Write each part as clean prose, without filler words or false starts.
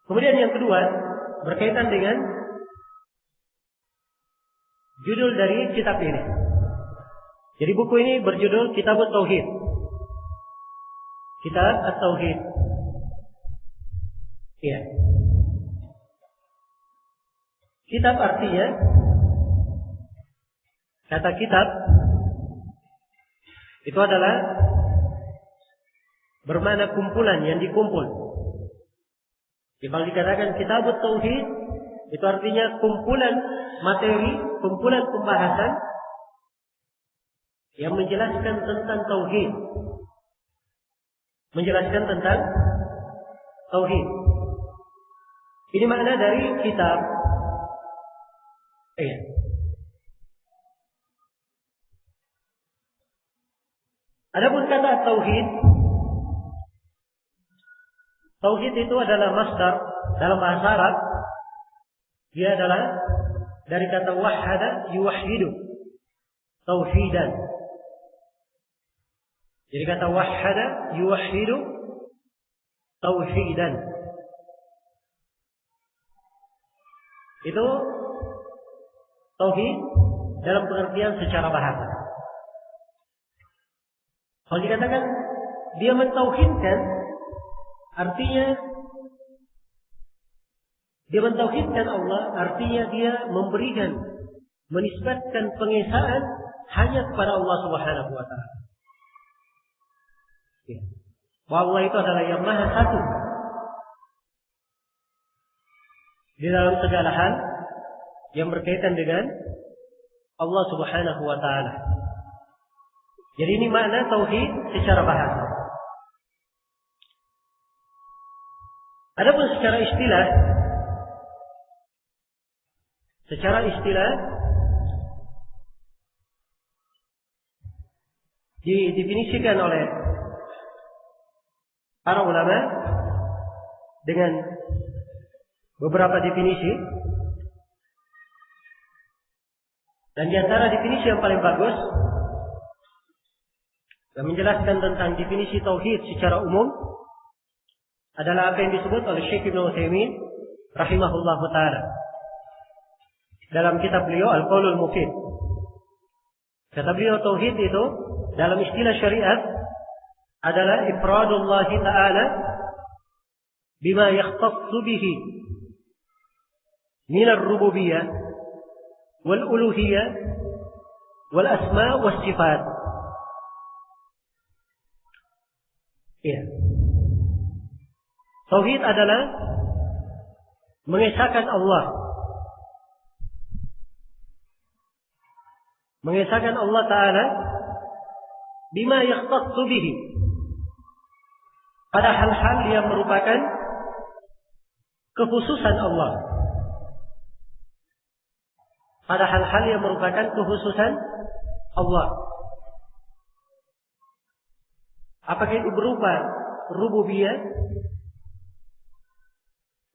Kemudian yang kedua berkaitan dengan judul dari kitab ini. Jadi buku ini berjudul Kitab Tauhid. Kitab At-Tauhid. Iya. Kitab artinya, kata kitab itu adalah bermakna kumpulan yang dikumpul. Kalau dikatakan Kitab Tauhid, itu artinya kumpulan materi, kumpulan pembahasan yang menjelaskan tentang tauhid. Menjelaskan tentang tauhid. Ini makna dari kitab. Iya. Adapun kata tauhid, tauhid itu adalah masdar dalam bahasa Arab. Dia adalah dari kata wahhada yuwahhidu, tauhidan. Jadi kata wahhada yuwahhidu tauhidan. Itu tauhid dalam pengertian secara bahasa. Kalau dikatakan dia mentauhidkan, artinya dia mentauhidkan Allah, artinya dia memberikan, menisbatkan pengesaan hanya kepada Allah Subhanahu wa taala. Ya. Bahwa Allah itu adalah yang maha satu di dalam segala hal yang berkaitan dengan Allah Subhanahu wa taala. Jadi ini makna tauhid secara bahasa. Adapun secara istilah didefinisikan oleh para ulama dengan beberapa definisi, dan di antara definisi yang paling bagus yang menjelaskan tentang definisi tauhid secara umum adalah apa yang disebut oleh Syekh Ibnu Utsaimin rahimahullahu taala dalam kitab beliau Al-Qaulul Mufid. Kata beliau tauhid itu dalam istilah syariat adalah ifradullah ta'ala bima yakhtassu bihi min ar-rububiyyah wal uluhiyyah wal asma' was sifat. Ya. Tauhid adalah mengesahkan Allah. Mengesahkan Allah Ta'ala bima yakhtassu bihi, pada hal-hal yang merupakan kekhususan Allah. Pada hal-hal yang merupakan kekhususan Allah. Apakah itu berupa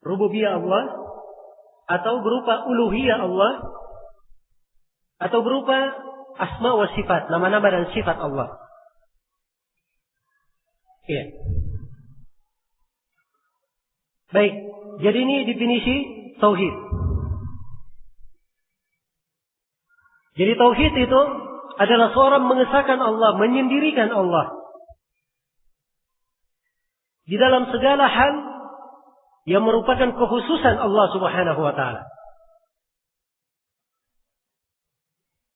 rububiyah Allah, atau berupa uluhiyah Allah, atau berupa asma wa sifat, nama-nama dan sifat Allah. Iya. Baik, jadi ini definisi tauhid. Jadi tauhid itu adalah seorang mengesahkan Allah, menyendirikan Allah di dalam segala hal yang merupakan kekhususan Allah Subhanahu wa taala.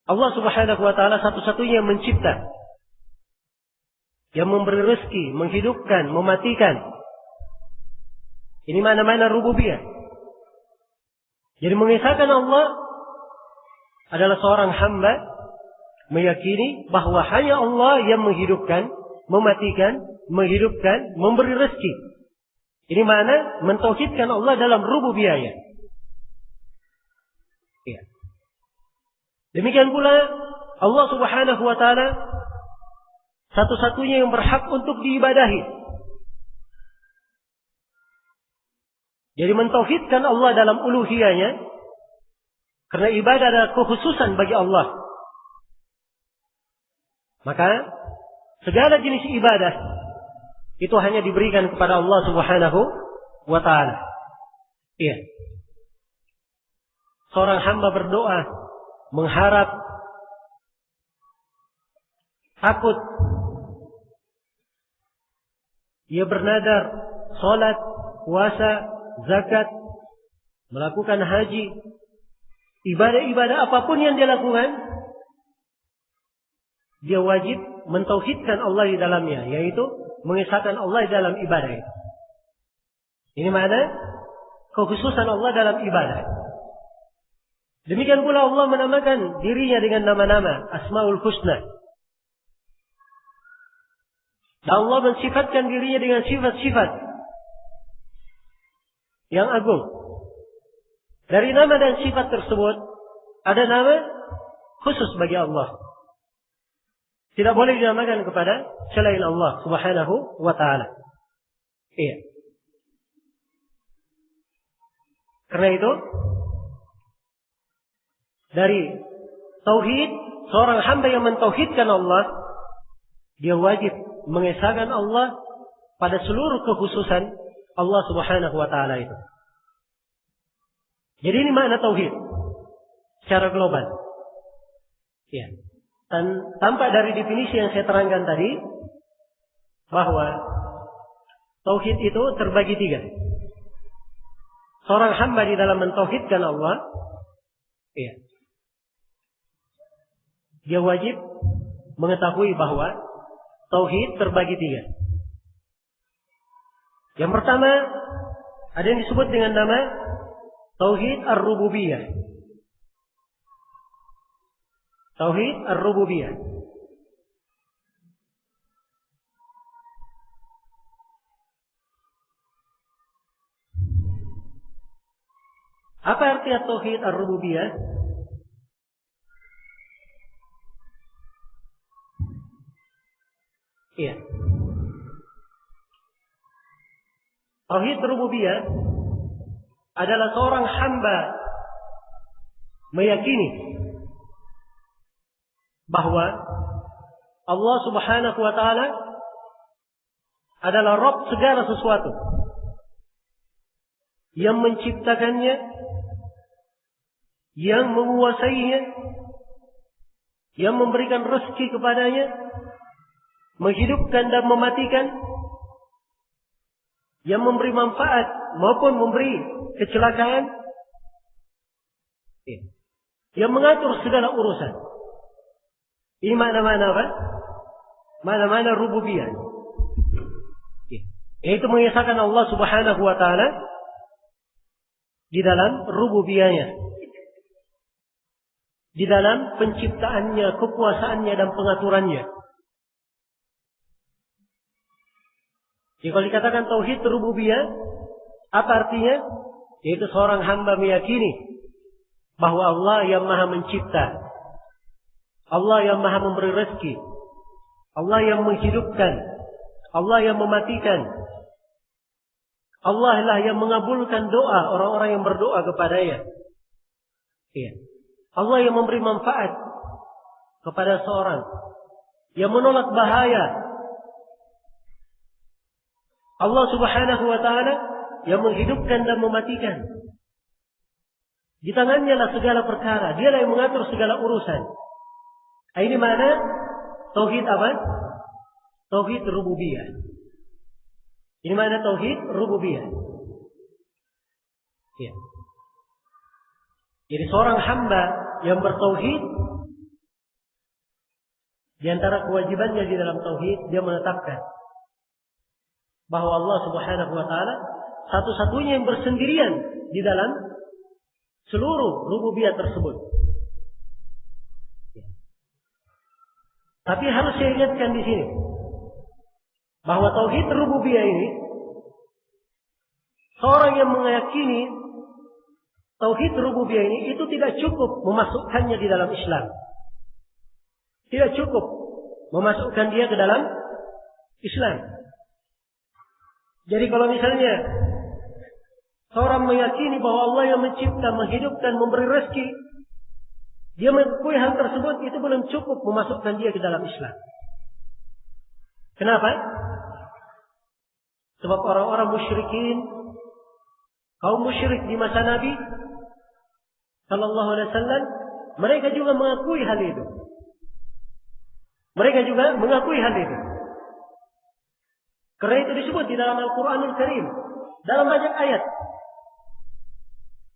Allah Subhanahu wa taala satu-satunya yang mencipta, yang memberi rezeki, menghidupkan, mematikan. Ini mana-mana rububiyah. Jadi mengesahkan Allah adalah seorang hamba meyakini bahwa hanya Allah yang menghidupkan, mematikan, menghidupkan, memberi rezeki. Ini mana mentauhidkan Allah dalam rububiyahnya. Ya. Demikian pula Allah Subhanahu wa taala satu-satunya yang berhak untuk diibadahi. Jadi mentauhidkan Allah dalam uluhiyahnya, karena ibadah adalah kekhususan bagi Allah. Maka segala jenis ibadah itu hanya diberikan kepada Allah Subhanahu wa taala. Iya. Seorang hamba berdoa, mengharap, takut. Ia bernadar, salat, puasa, zakat, melakukan haji, ibadah-ibadah apapun yang dia lakukan, dia wajib mentauhidkan Allah di dalamnya, yaitu mengesahkan Allah di dalam ibadah itu. Ini makna kekhususan Allah dalam ibadah. Demikian pula Allah menamakan dirinya dengan nama-nama Asmaul Husna. Dan Allah mensifatkan dirinya dengan sifat-sifat yang agung. Dari nama dan sifat tersebut ada nama khusus bagi Allah. Tidak boleh dinamakan kepada selain Allah Subhanahu wa ta'ala. Iya. Karena itu dari tauhid, seorang hamba yang mentauhidkan Allah, dia wajib mengesahkan Allah pada seluruh kekhususan Allah Subhanahu wa ta'ala itu. Jadi ini makna tauhid secara global. Ya. Dan tampak dari definisi yang saya terangkan tadi bahwa tauhid itu terbagi 3. Seorang hamba di dalam mentauhidkan Allah, ya, dia wajib mengetahui bahwa tauhid terbagi 3. Yang pertama ada yang disebut dengan nama tauhid ar-rububiyah. Tauhid ar-rububiyah. Apa arti tauhid ar-rububiyah? Iya. Tauhid rububiyah adalah seorang hamba meyakini bahwa Allah Subhanahu wa ta'ala adalah Rabb segala sesuatu, yang menciptakannya, yang menguasainya, yang memberikan rezeki kepadanya, menghidupkan dan mematikan, yang memberi manfaat maupun memberi kecelakaan, yang mengatur segala urusan. Ini mana-mana apa? Mana-mana rububiyah. Yaitu mengesahkan Allah Subhanahu wa ta'ala di dalam rububiyahnya, di dalam penciptaannya, kekuasaannya dan pengaturannya. Jadi kalau dikatakan tauhid rububiyah, apa artinya? Yaitu seorang hamba meyakini bahwa Allah yang maha mencipta, Allah yang maha memberi rezeki, Allah yang menghidupkan, Allah yang mematikan, Allah lah yang mengabulkan doa orang-orang yang berdoa kepadanya. Iya. Allah yang memberi manfaat kepada seorang, yang menolak bahaya. Allah Subhanahu wa ta'ala yang menghidupkan dan mematikan. Di tangannya lah segala perkara, dia lah yang mengatur segala urusan. Ini mana tauhid apa? Tauhid rububiyah. Ini mana tauhid rububiyah. Ya. Jadi seorang hamba yang bertauhid, di antara kewajibannya di dalam tauhid, dia menetapkan bahwa Allah Subhanahu wa ta'ala satu-satunya yang bersendirian di dalam seluruh rububiyah tersebut. Tapi harus saya ingatkan di sini bahwa tauhid rububiyah ini, seorang yang meyakini tauhid rububiyah ini itu tidak cukup memasukkannya di dalam Islam. Tidak cukup memasukkan dia ke dalam Islam. Jadi kalau misalnya seorang meyakini bahwa Allah yang mencipta, menghidupkan, memberi rezeki, dia mengakui hal tersebut, itu belum cukup memasukkan dia ke dalam Islam. Kenapa? Sebab orang-orang musyrikin kaum musyrik di masa Nabi sallallahu alaihi wasallam, mereka juga mengakui hal itu. Mereka juga mengakui hal itu. Karena itu disebut di dalam Al-Quranul Karim, dalam banyak ayat,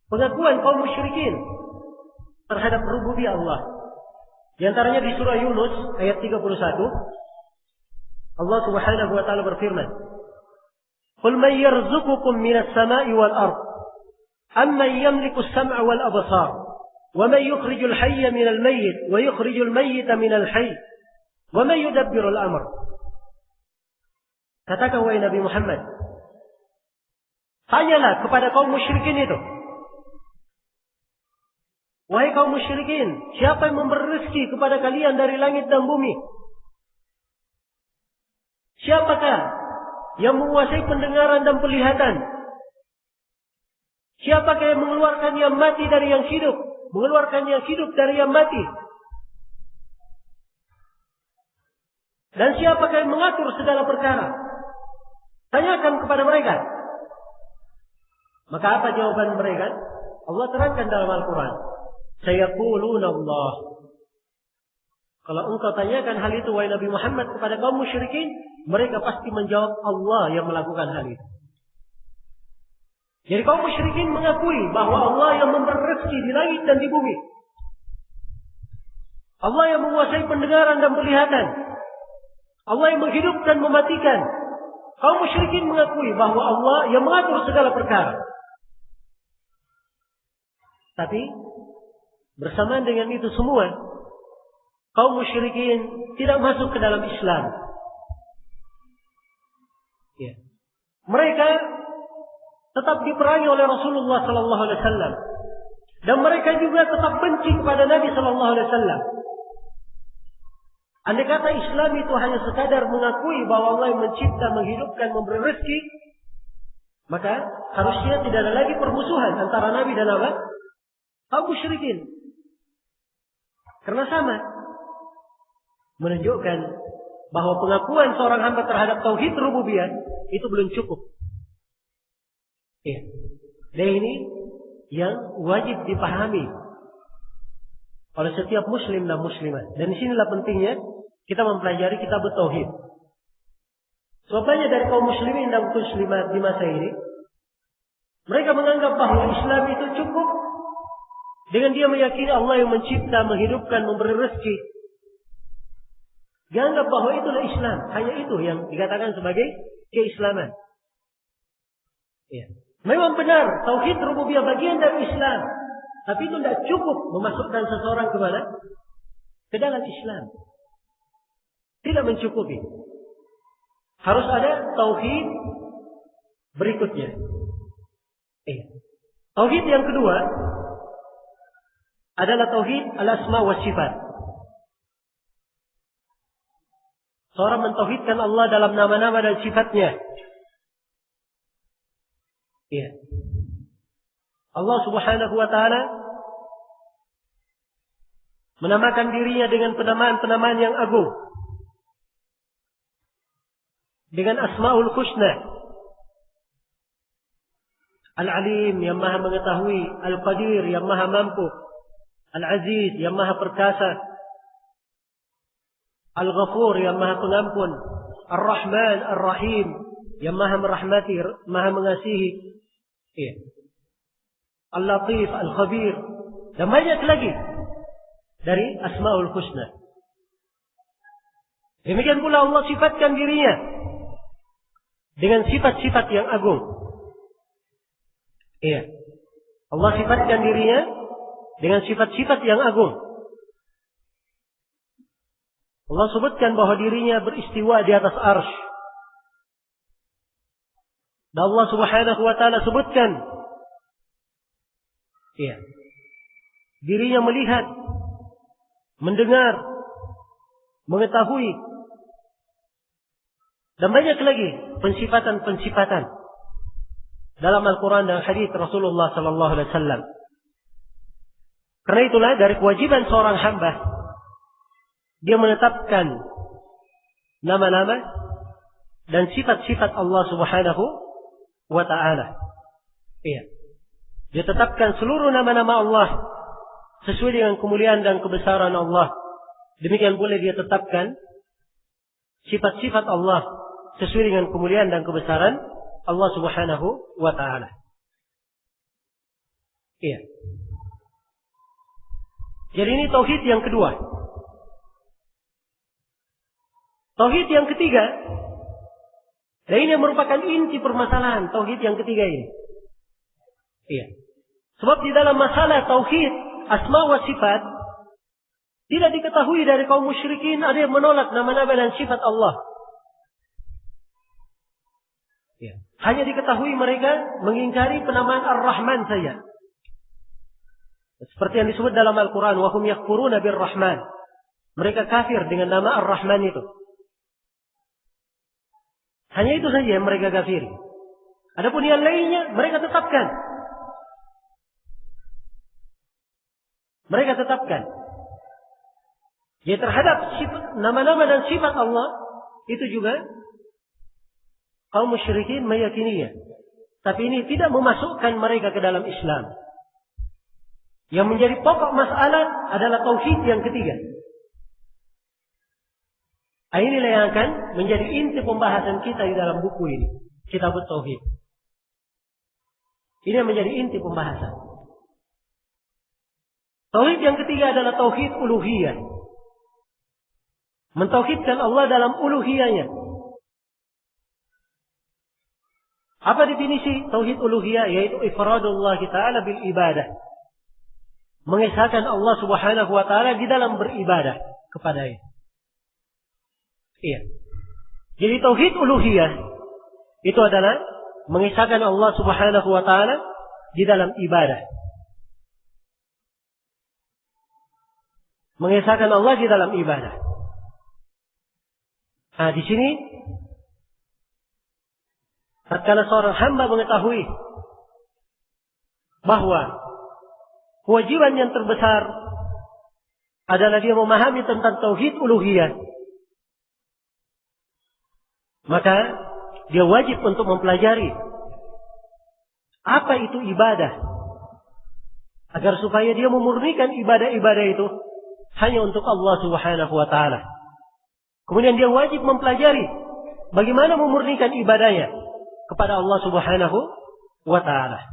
pengakuan kaum musyrikin terhadap rububiyah Allah. Di antaranya di surah Yunus ayat 31, Allah Subhanahu wa taala berfirman, "Qul man yarzuqukum minas sama'i wal ard, amman yamliku as-sam'a wal absar, wa man yukhrijul hayya minal mayyit wa yukhrijul mayyita minal hayy, wa man yudabbirul amr." Katakan wahai Nabi Muhammad, tanyalah kepada kaum musyrikin itu. Wahai kaum musyrikin, siapa yang memberi rezeki kepada kalian dari langit dan bumi? Siapakah yang menguasai pendengaran dan penglihatan? Siapakah yang mengeluarkan yang mati dari yang hidup, mengeluarkan yang hidup dari yang mati? Dan siapakah yang mengatur segala perkara? Tanyakan kepada mereka. Maka apa jawaban mereka? Allah terangkan dalam Al-Quran, sayaquluna Allah. Kalau engkau tanyakan hal itu wahai Nabi Muhammad kepada kaum musyrikin, mereka pasti menjawab Allah yang melakukan hal itu. Jadi kaum musyrikin mengakui bahwa Allah yang memberi rezeki di langit dan di bumi. Allah yang menguasai pendengaran dan penglihatan. Allah yang menghidupkan, mematikan. Kaum musyrikin mengakui bahwa Allah yang mengatur segala perkara. Tapi bersamaan dengan itu semua, kaum musyrikin tidak masuk ke dalam Islam. Ya. Mereka tetap diperangi oleh Rasulullah sallallahu alaihi wasallam, dan mereka juga tetap benci kepada Nabi sallallahu alaihi wasallam. Andai kata Islam itu hanya sekadar mengakui bahwa Allah yang mencipta, menghidupkan, memberi rezeki, maka harusnya tidak ada lagi permusuhan antara Nabi dan kaum musyrikin. Karena sama, menunjukkan bahwa pengakuan seorang hamba terhadap tauhid rububiyah itu belum cukup. Ya. Dan ini yang wajib dipahami oleh setiap muslim dan muslimah. Dan disinilah pentingnya kita mempelajari kitab tauhid. Sebabnya dari kaum muslimin dan muslimat di masa ini, mereka menganggap bahwa Islam itu cukup dengan dia meyakini Allah yang mencipta, menghidupkan, memberi rezeki. Dianggap bahwa itulah Islam. Hanya itu yang dikatakan sebagai keislaman. Ya. Memang benar, tauhid rububiyah bagian dari Islam. Tapi itu tidak cukup memasukkan seseorang ke mana? Ke dalam Islam. Tidak mencukupi. Harus ada tauhid berikutnya. Tauhid yang kedua adalah tauhid al-asma wa sifat. Seorang mentauhidkan Allah dalam nama-nama dan sifatnya. Ya. Allah Subhanahu wa taala menamakan dirinya dengan penamaan-penamaan yang agung. Dengan Asmaul Husna. Al-Alim yang maha mengetahui, Al-Qadir yang maha mampu, Al-Aziz yang maha perkasa, Al-Ghafur yang maha pengampun, Ar-Rahman, Ar-Rahim yang maha merahmati, maha mengasihi. Ya. Al-Latif, Al-Khabir, dan banyak lagi dari Asmaul Husna. Demikian pula Allah sifatkan dirinya dengan sifat-sifat yang agung. Iya. Allah sifatkan dirinya dengan sifat-sifat yang agung. Allah sebutkan bahwa dirinya beristiwa di atas arsy. Dan Allah Subhanahu wa taala sebutkan, iya, dirinya melihat, mendengar, mengetahui, dan banyak lagi pensifatan-pensifatan dalam Al-Quran dan hadis Rasulullah sallallahu alaihi wasallam. Karena itulah dari kewajiban seorang hamba dia menetapkan nama-nama dan sifat-sifat Allah Subhanahu wa taala. Iya. Dia tetapkan seluruh nama-nama Allah sesuai dengan kemuliaan dan kebesaran Allah. Demikian pula dia tetapkan sifat-sifat Allah sesuai dengan kemuliaan dan kebesaran Allah Subhanahu wa taala. Iya. Jadi ini tauhid yang kedua. Tauhid yang ketiga, dan ini merupakan inti permasalahan tauhid yang ketiga ini. Iya. Sebab di dalam masalah tauhid asma wa sifat tidak diketahui dari kaum musyrikin ada yang menolak nama-nama dan sifat Allah. Ya. Hanya diketahui mereka mengingkari penamaan Ar-Rahman saja. Seperti yang disebut dalam Al-Quran, wa hum yakfuruna bir-Rahman. Mereka kafir dengan nama Ar-Rahman itu. Hanya itu saja yang mereka kafiri. Adapun yang lainnya mereka tetapkan. Mereka tetapkan. Jadi terhadap nama-nama dan sifat Allah itu juga kaum musyrikin meyakininya. Tapi ini tidak memasukkan mereka ke dalam Islam. Yang menjadi pokok masalah adalah tauhid yang ketiga. Inilah yang akan menjadi inti pembahasan kita di dalam buku ini, Kitab Tauhid. Ini yang menjadi inti pembahasan. Tauhid yang ketiga adalah tauhid uluhiyah. Mentauhidkan Allah dalam uluhiyahnya. Apa definisi tauhid uluhiyah? Yaitu ifradullah ta'ala bil ibadah. Mengesahkan Allah Subhanahu wa taala di dalam beribadah kepadanya. Iya. Jadi tauhid uluhiyah itu adalah mengesahkan Allah Subhanahu wa taala di dalam ibadah. Mengesahkan Allah di dalam ibadah. Nah, di sini tatkala seorang hamba mengetahui bahwa kewajiban yang terbesar adalah dia memahami tentang tauhid uluhiyah, maka dia wajib untuk mempelajari apa itu ibadah, agar supaya dia memurnikan ibadah-ibadah itu hanya untuk Allah Subhanahu wa taala. Kemudian dia wajib mempelajari bagaimana memurnikan ibadahnya kepada Allah Subhanahu wa taala.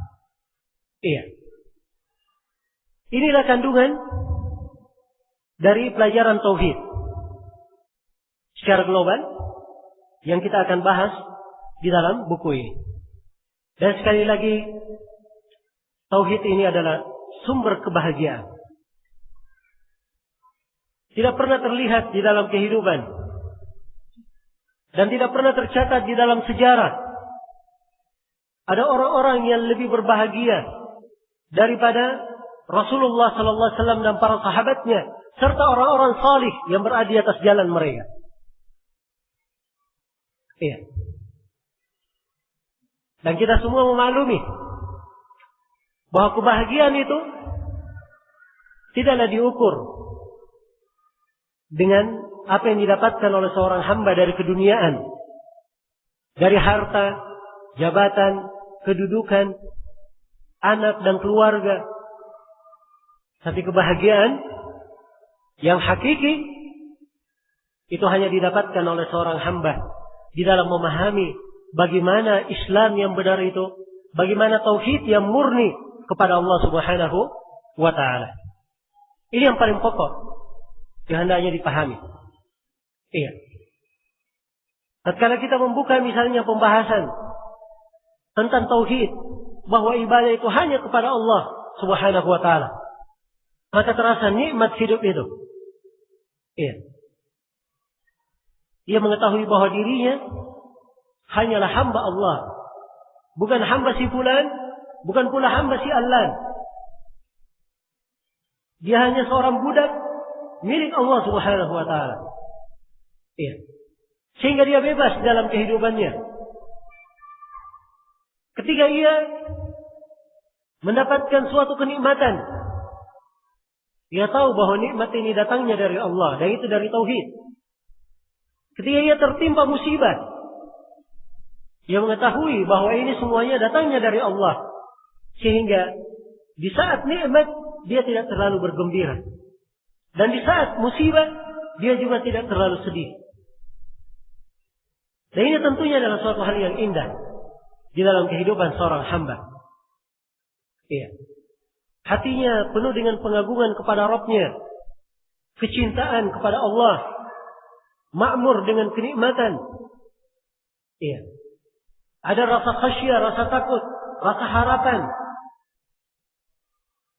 Iya. Inilah kandungan dari pelajaran tauhid secara global yang kita akan bahas di dalam buku ini. Dan sekali lagi, tauhid ini adalah sumber kebahagiaan. Tidak pernah terlihat di dalam kehidupan dan tidak pernah tercatat di dalam sejarah ada orang-orang yang lebih berbahagia daripada Rasulullah sallallahu alaihi wasallam dan para sahabatnya serta orang-orang salih yang berada di atas jalan mereka. Iya. Dan kita semua memaklumi bahwa kebahagiaan itu tidaklah diukur dengan apa yang didapatkan oleh seorang hamba dari keduniaan, dari harta, jabatan, kedudukan, anak dan keluarga. Tapi kebahagiaan yang hakiki itu hanya didapatkan oleh seorang hamba di dalam memahami bagaimana Islam yang benar itu, bagaimana tauhid yang murni kepada Allah Subhanahu wa taala. Ini yang paling pokok yang hendaknya dipahami. Iya. Tatkala kita membuka misalnya pembahasan tentang tauhid, bahwa ibadah itu hanya kepada Allah Subhanahu wa taala, maka terasa nikmat hidup itu. Iya. Ia mengetahui bahwa dirinya hanyalah hamba Allah, bukan hamba si fulan, bukan pula hamba si allan. Dia hanya seorang budak milik Allah Subhanahu wa taala. Iya. Sehingga dia bebas dalam kehidupannya. Ketika ia mendapatkan suatu kenikmatan, dia tahu bahwa nikmat ini datangnya dari Allah, dan itu dari tauhid. Ketika ia tertimpa musibah, ia mengetahui bahwa ini semuanya datangnya dari Allah. Sehingga di saat nikmat dia tidak terlalu bergembira. Dan di saat musibah dia juga tidak terlalu sedih. Dan ini tentunya adalah suatu hal yang indah di dalam kehidupan seorang hamba. Iya. Hatinya penuh dengan pengagungan kepada Rabb-Nya, kecintaan kepada Allah, makmur dengan kenikmatan. Iya. Ada rasa khasyah, rasa takut, rasa harapan.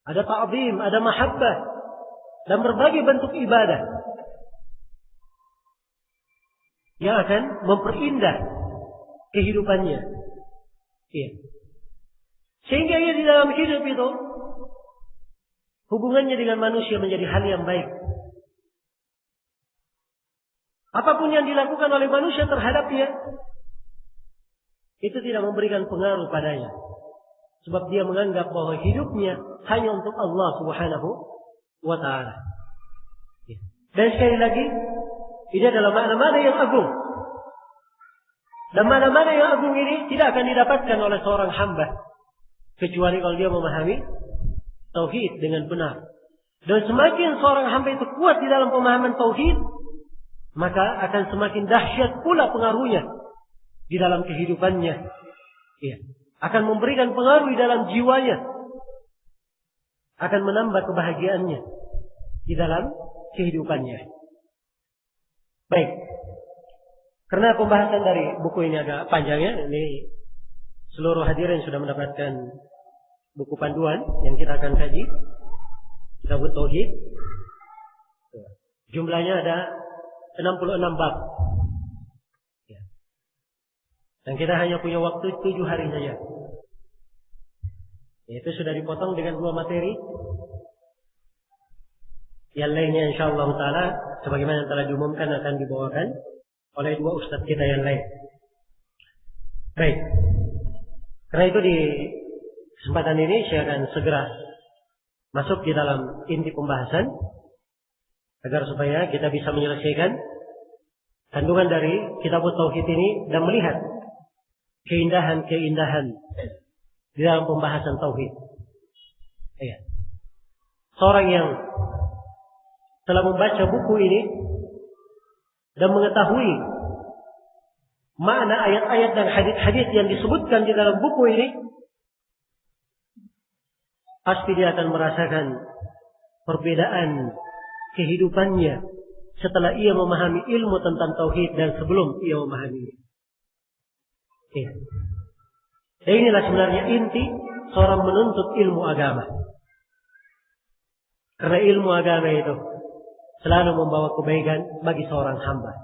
Ada ta'zim, ada mahabbah, dan berbagai bentuk ibadah yang akan memperindah kehidupannya. Iya. Sehingga ia di dalam hidup itu hubungannya dengan manusia menjadi hal yang baik. Apapun yang dilakukan oleh manusia terhadapnya itu tidak memberikan pengaruh padanya. Sebab dia menganggap bahwa hidupnya hanya untuk Allah Subhanahu wa ta'ala. Dan sekali lagi, ini adalah makna-makna yang agung. Dan makna-makna yang agung ini tidak akan didapatkan oleh seorang hamba kecuali kalau dia memahami tauhid dengan benar. Dan semakin seorang hamba itu kuat di dalam pemahaman tauhid, maka akan semakin dahsyat pula pengaruhnya di dalam kehidupannya. Iya. Akan memberikan pengaruh di dalam jiwanya. Akan menambah kebahagiaannya di dalam kehidupannya. Baik. Karena pembahasan dari buku ini agak panjang ya. Ini seluruh hadirin sudah mendapatkan buku panduan yang kita akan kaji. Kitab Tauhid. Jumlahnya ada 66 bab. Dan kita hanya punya waktu 7 hari saja. Itu sudah dipotong dengan 2 materi. Yang lainnya insyaAllah ta'ala sebagaimana yang telah diumumkan akan dibawakan oleh 2 ustadz kita yang lain. Baik. Karena itu di kesempatan ini saya akan segera masuk di dalam inti pembahasan agar supaya kita bisa menyelesaikan kandungan dari kitab Tauhid ini dan melihat keindahan-keindahan di dalam pembahasan tauhid. Ya. Seorang yang telah membaca buku ini dan mengetahui makna ayat-ayat dan hadis-hadis yang disebutkan di dalam buku ini, pasti dia akan merasakan perbedaan kehidupannya setelah ia memahami ilmu tentang tauhid dan sebelum ia memahaminya. Ya. Dan inilah sebenarnya inti seorang menuntut ilmu agama. Karena ilmu agama itu selalu membawa kebaikan bagi seorang hamba.